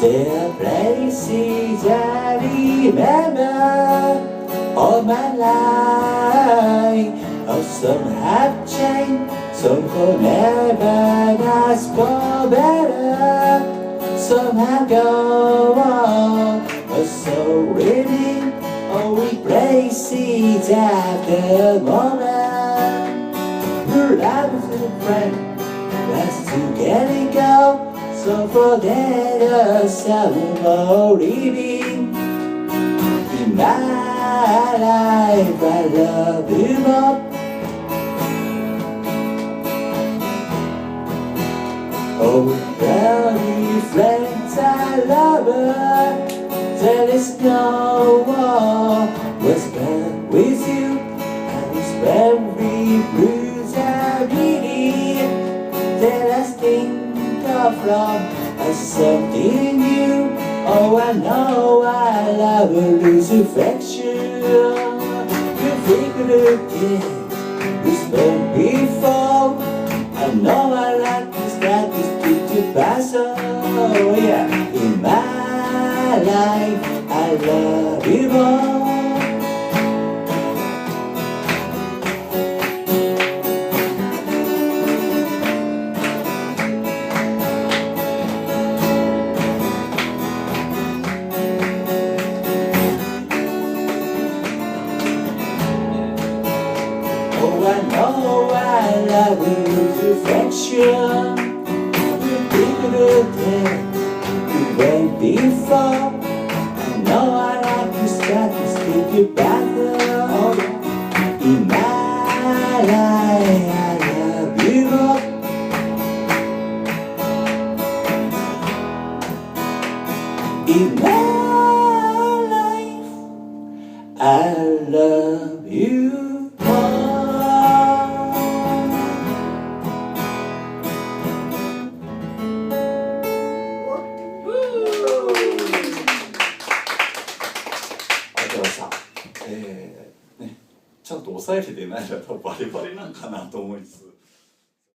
There are places I remember all my life. Oh, some have changed, some for never, that's for better. Some have gone, oh, so really, oh, we places at the moment. Your love is a friend, let's together go. So forget yourself for living. In my life, I love you more. Oh, very friends, I love her. There is no one was spent with you. And it's very blues I need. That I think of from something new. Oh, I know I love you, lose affection. You figured it was born before. I know I like this, that is to pass. Oh yeah, in my life I love you more. Oh, I know I love you, affection. You figured it you went before. I know I like you, start to speak you better. Oh, in my life, I love you more. In my life, I love you more. ちゃんと抑えれてないら多分バレバレなんかなと思いつつ